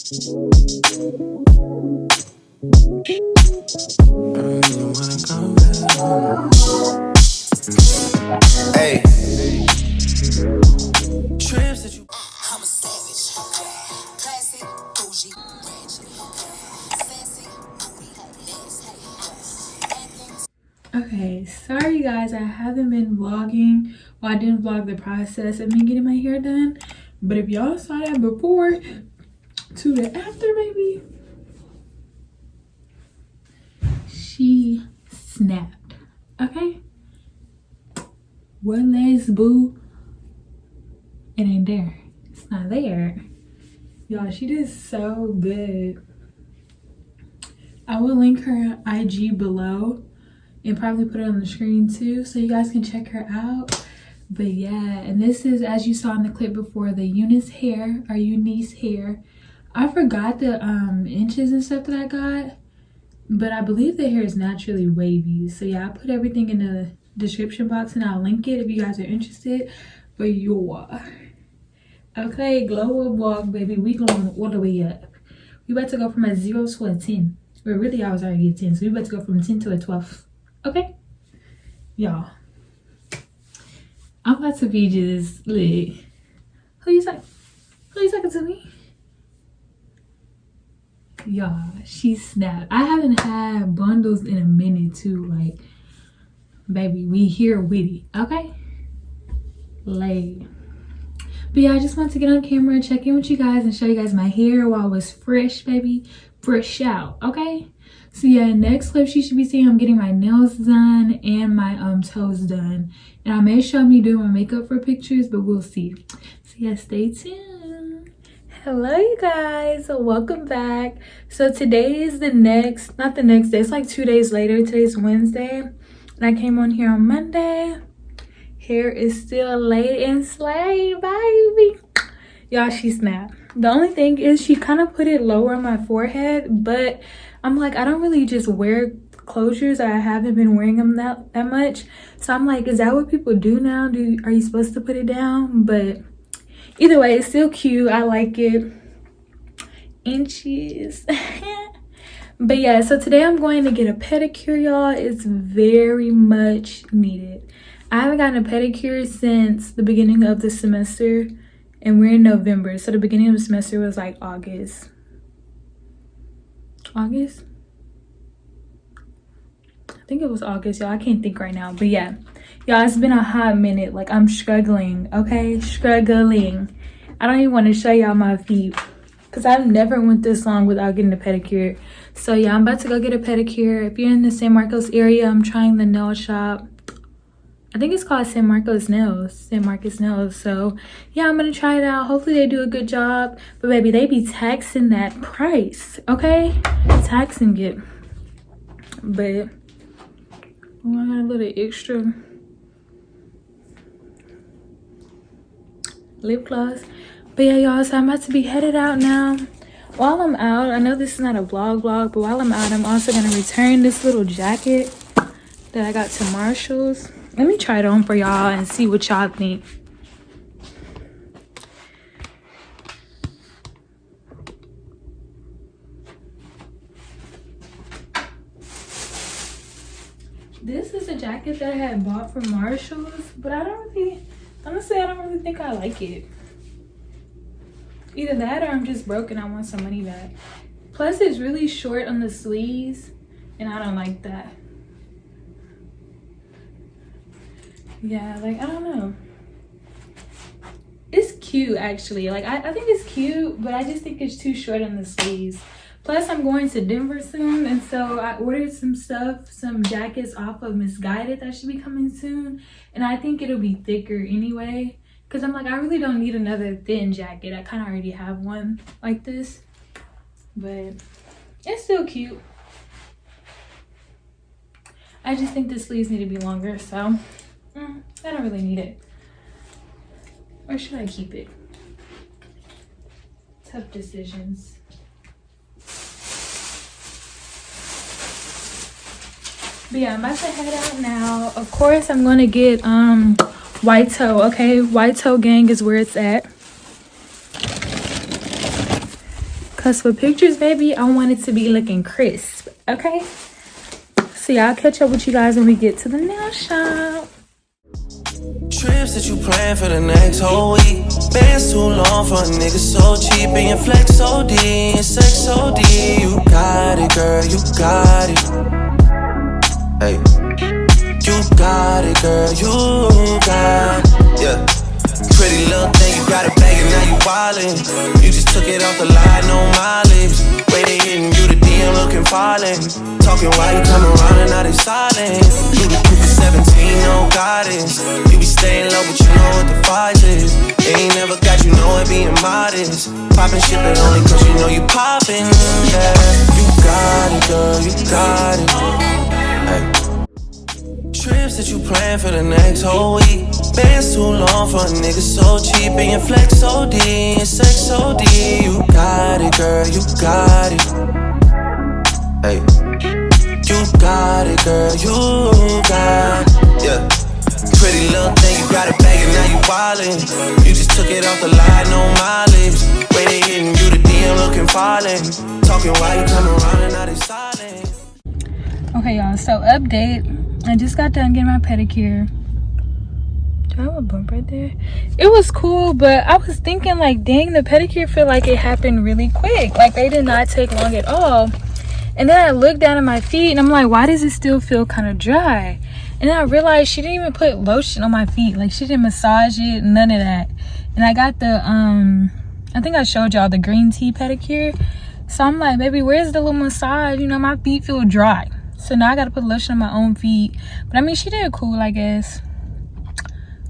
Hey. Trips that you. I'm a savage. Classy, bougie, ratchet, sassy, moody, nasty. Okay, sorry guys, I haven't been vlogging. Well, I didn't vlog the process of me getting my hair done. But if y'all saw that before to the after, baby, she snapped. Okay? What legs, boo? It ain't there. It's not there. Y'all, she did so good. I will link her IG below and probably put it on the screen too so you guys can check her out. But yeah, and this is, as you saw in the clip before, the Unice hair or Unice hair. I forgot the inches and stuff that I got, but I believe the hair is naturally wavy. So yeah, I'll put everything in the description box and I'll link it if you guys are interested. But yeah, okay, glow up walk, baby. We going all the way up. We about to go from a 0 to a 10. Well, really, I was already at 10, so we about to go from 10 to a 12. Okay, y'all. I'm about to be just lit. Who you talking to me? Y'all, she snapped. I haven't had bundles in a minute too. Like, baby, we here with it. Okay, lay. But yeah, I just want to get on camera, check in with you guys, and show you guys my hair while it was fresh, baby. Fresh out, okay? So yeah, next clip you should be seeing I'm getting my nails done and my toes done. And I may show me doing my makeup for pictures, but we'll see. So yeah, stay tuned. Hello you guys, welcome back. So today is not the next day, it's like 2 days later. Today's Wednesday. And I came on here on Monday. Hair is still laid and slayed, baby. Y'all, she snapped. The only thing is she kind of put it lower on my forehead, but I'm like, I don't really just wear closures. I haven't been wearing them that much. So I'm like, is that what people do now? Are you supposed to put it down? But either way, it's still cute. I like it. Inches. But yeah, so today I'm going to get a pedicure, y'all. It's very much needed. I haven't gotten a pedicure since the beginning of the semester, and we're in November. So the beginning of the semester was like August? I think it was August, y'all. I can't think right now. But yeah, y'all, it's been a hot minute. Like, I'm struggling, okay? Struggling. I don't even want to show y'all my feet because I've never went this long without getting a pedicure. So yeah, I'm about to go get a pedicure. If you're in the San Marcos area, I'm trying the nail shop. I think it's called San Marcos Nails. So yeah, I'm gonna try it out. Hopefully they do a good job. But baby, they be taxing that price, okay? Taxing it. But oh, I got a little extra lip gloss. But yeah, y'all, so I'm about to be headed out now. While I'm out, I know this is not a vlog, but while I'm out, I'm also gonna return this little jacket that I got to Marshall's. Let me try it on for y'all and see what y'all think. This is a jacket that I had bought from Marshall's, but honestly, I don't really think I like it. Either that or I'm just broke and I want some money back. Plus, it's really short on the sleeves, and I don't like that. Yeah, like, I don't know. It's cute, actually. Like, I think it's cute, but I just think it's too short on the sleeves. Plus, I'm going to Denver soon, and so I ordered some jackets off of Misguided that should be coming soon. And I think it'll be thicker anyway, because I'm like, I really don't need another thin jacket. I kind of already have one like this, but it's still cute. I just think the sleeves need to be longer, so I don't really need it. Or should I keep it? Tough decisions. But yeah, I'm about to head out now. Of course, I'm going to get White Toe, okay? White Toe Gang is where it's at. Because for pictures, baby, I want it to be looking crisp, okay? So yeah, I'll catch up with you guys when we get to the nail shop. Trips that you plan for the next whole week. Bands too long for a nigga so cheap. And your flex OD and sex OD. You got it, girl, you got it. Hey, you got it, girl, you got it. Yeah. Pretty little thing, you got it back and now you wildin'. You just took it off the line, no mileage. Way they hitting you, the DM looking falling. Talking while you come around and now they silent. You the Cooper 17, no guidance. You be staying low, but you know what the fight is. They ain't never got you know it being modest. Poppin' shit, but only cause you know you poppin'. Yeah, you got it, girl, you got it. Hey. Trips that you plan for the next whole week. Bands too long for a nigga so cheap. And your flex OD and sex OD. You got it, girl, you got it. Hey, you got it, girl, you got it. Yeah. Pretty little thing, you got it back and now you wildin'. You just took it off the line, no mileage. Way they hitting you, the DM looking falling. Talking while you come around and now they silent. Okay, y'all, so update. I just got done getting my pedicure. Do I have a bump right there? It was cool, but I was thinking like, dang, the pedicure feel like it happened really quick. Like they did not take long at all. And then I looked down at my feet and I'm like, why does it still feel kind of dry? And then I realized she didn't even put lotion on my feet. Like she didn't massage it, none of that. And I got the, I think I showed y'all the green tea pedicure. So I'm like, baby, where's the little massage? You know, my feet feel dry. So now I gotta put lotion on my own feet. But I mean, she did cool, I guess.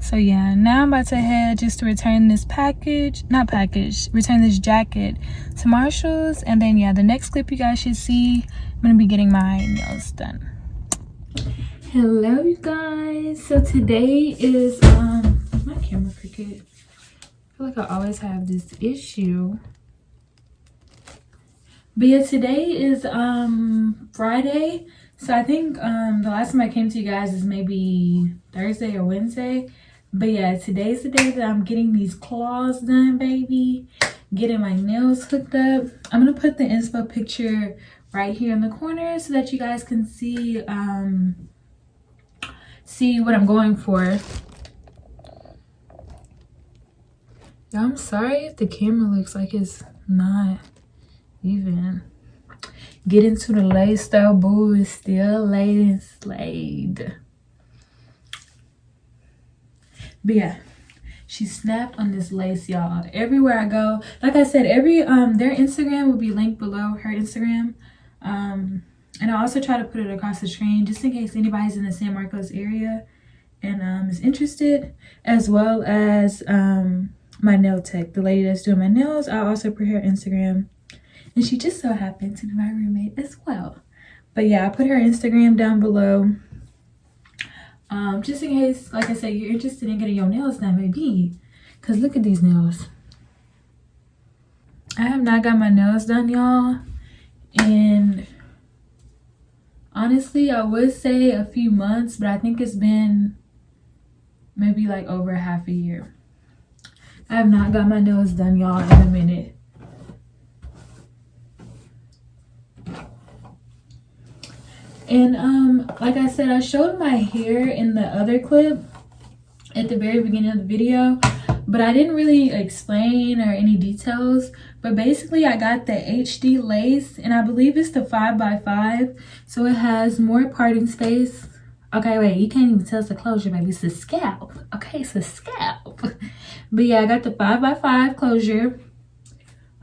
So yeah, now I'm about to head just to return this return this jacket to Marshall's. And then yeah, the next clip you guys should see, I'm gonna be getting my nails done. Hello you guys. So today is my camera crooked. I feel like I always have this issue. But yeah, today is Friday. So I think the last time I came to you guys is maybe Thursday or Wednesday. But yeah, today's the day that I'm getting these claws done, baby. Getting my nails hooked up. I'm gonna put the inspo picture right here in the corner so that you guys can see see what I'm going for. I'm sorry if the camera looks like it's not even. Get into the lace though, boo is still laid and slayed. But yeah, she snapped on this lace, y'all. Everywhere I go, like I said, their Instagram will be linked below, her Instagram. And I also try to put it across the screen just in case anybody's in the San Marcos area and is interested, as well as my nail tech, the lady that's doing my nails. I also put her Instagram. And she just so happened to be my roommate as well. But yeah, I put her Instagram down below. Just in case, like I said, you're interested in getting your nails done, maybe. Because look at these nails. I have not got my nails done, y'all. And honestly, I would say a few months, but I think it's been maybe like over half a year. I have not got my nails done, y'all, in a minute. And like I said, I showed my hair in the other clip at the very beginning of the video, but I didn't really explain or any details. But basically I got the HD lace, and I believe it's the 5x5, so it has more parting space. Okay, wait, you can't even tell it's the closure, baby. It's the scalp. Okay, it's the scalp. But yeah, I got the 5x5 closure.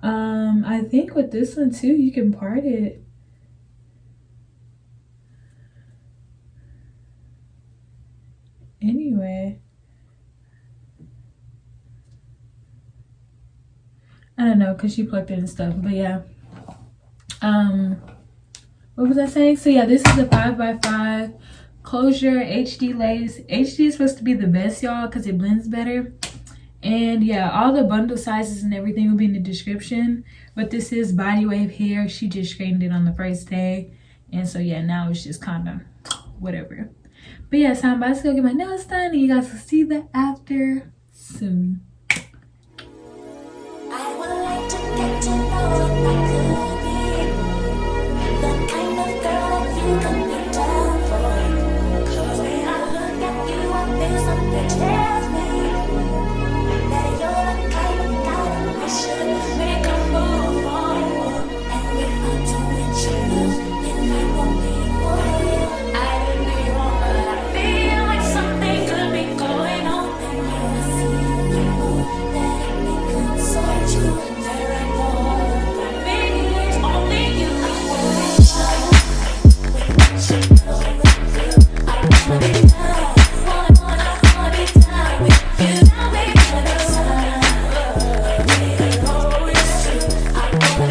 I think with this one too, you can part it. Anyway, I don't know, because she plucked it and stuff. But yeah, what was I saying? So yeah, this is a 5x5 closure HD lace. HD is supposed to be the best, y'all, because it blends better. And yeah, all the bundle sizes and everything will be in the description. But this is body wave hair. She just straightened it on the first day, and so yeah, now it's just kind of whatever. But yeah, so I'm about to go get my nails done, and you guys will see the after soon. I would like to get to know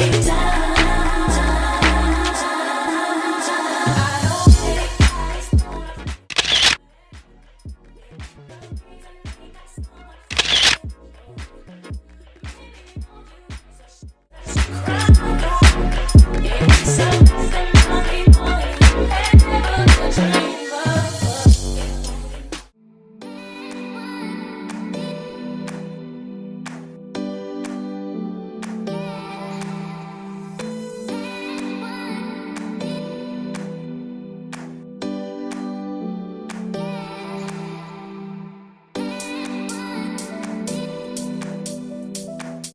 me down.